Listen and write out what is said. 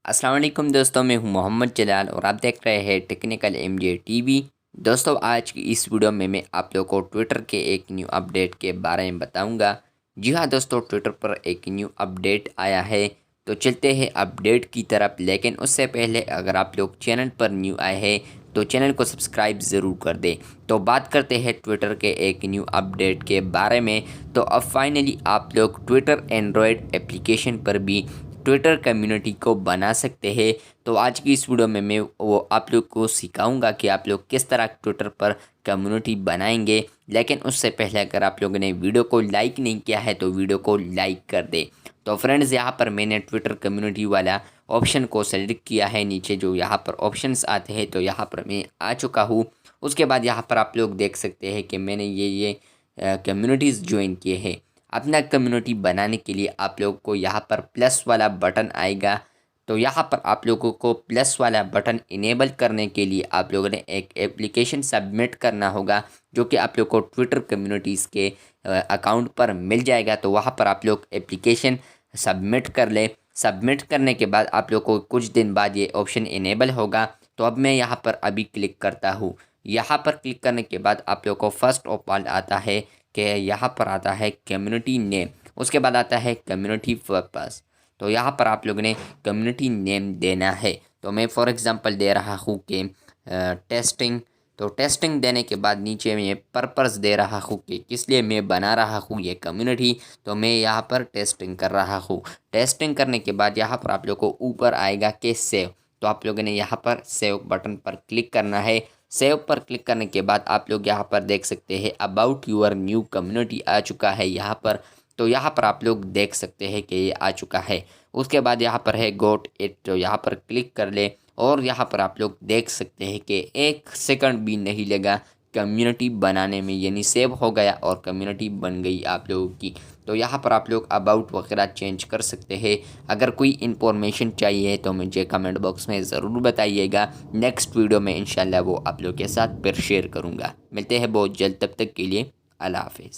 अस्सलाम वालेकुम दोस्तों, मैं हूं मोहम्मद जलाल और आप देख रहे हैं टेक्निकल एमजे टीवी। दोस्तों, आज की इस वीडियो में मैं आप लोगों को ट्विटर के एक न्यू अपडेट के बारे में बताऊंगा। जी हां दोस्तों, ट्विटर पर एक न्यू अपडेट आया है, तो चलते हैं अपडेट की तरफ। लेकिन उससे पहले अगर आप लोग चैनल पर न्यू आए हैं तो चैनल को सब्सक्राइब ज़रूर कर दें। तो बात करते हैं ट्विटर के एक न्यू अपडेट के बारे में। तो अब फाइनली आप लोग ट्विटर एंड्रॉयड एप्लीकेशन पर भी ट्विटर कम्युनिटी को बना सकते हैं। तो आज की इस वीडियो में मैं वो आप लोग को सिखाऊंगा कि आप लोग किस तरह ट्विटर पर कम्युनिटी बनाएंगे। लेकिन उससे पहले अगर आप लोगों ने वीडियो को लाइक नहीं किया है तो वीडियो को लाइक कर दे। तो फ्रेंड्स, यहाँ पर मैंने ट्विटर कम्युनिटी वाला ऑप्शन को सेलेक्ट किया है। नीचे जो यहाँ पर ऑप्शंस आते हैं तो यहाँ पर मैं आ चुका हूँ। उसके बाद यहाँ पर आप लोग देख सकते हैं कि मैंने ये कम्युनिटीज़ ज्वाइन किए हैं। अपना कम्युनिटी बनाने के लिए आप लोगों को यहाँ पर प्लस वाला बटन आएगा। तो यहाँ पर आप लोगों को प्लस वाला बटन इनेबल करने के लिए आप लोगों ने एक एप्लीकेशन सबमिट करना होगा, जो कि आप लोग को ट्विटर कम्युनिटीज़ के अकाउंट पर मिल जाएगा। तो वहाँ पर आप लोग एप्लीकेशन सबमिट कर ले। सबमिट करने के बाद आप लोग को कुछ दिन बाद ये ऑप्शन इनेबल होगा। तो अब मैं यहाँ पर अभी क्लिक करता हूँ। यहाँ पर क्लिक करने के बाद आप लोग को फर्स्ट ऑफ ऑल आता है कि यहाँ पर आता है कम्युनिटी नेम। उसके बाद आता है कम्युनिटी पर्पस। तो यहाँ पर आप लोगों ने कम्युनिटी नेम देना है। तो मैं फॉर एग्ज़ाम्पल दे रहा हूँ कि टेस्टिंग। तो टेस्टिंग देने के बाद नीचे मैं पर्पस दे रहा हूँ कि किस लिए मैं बना रहा हूँ ये कम्युनिटी। तो मैं यहाँ पर टेस्टिंग कर रहा हूँ। टेस्टिंग करने के बाद यहाँ पर आप लोग को ऊपर आएगा कि सेव। तो आप लोगों ने यहाँ पर सेव बटन पर क्लिक करना है। सेव पर क्लिक करने के बाद आप लोग यहाँ पर देख सकते हैं अबाउट यूर न्यू कम्युनिटी आ चुका है यहाँ पर। तो यहाँ पर आप लोग देख सकते हैं कि ये आ चुका है। उसके बाद यहाँ पर है गोट इट। तो यहाँ पर क्लिक कर ले और यहाँ पर आप लोग देख सकते हैं कि 1 सेकंड भी नहीं लगा कम्युनिटी बनाने में, यानी सेव हो गया और कम्युनिटी बन गई आप लोगों की। तो यहाँ पर आप लोग अबाउट वगैरह चेंज कर सकते हैं। अगर कोई इन्फॉर्मेशन चाहिए तो मुझे कमेंट बॉक्स में ज़रूर बताइएगा। नेक्स्ट वीडियो में इंशाल्लाह वो आप लोग के साथ फिर शेयर करूँगा। मिलते हैं बहुत जल्द, तब तक के लिए अल्लाह हाफिज़।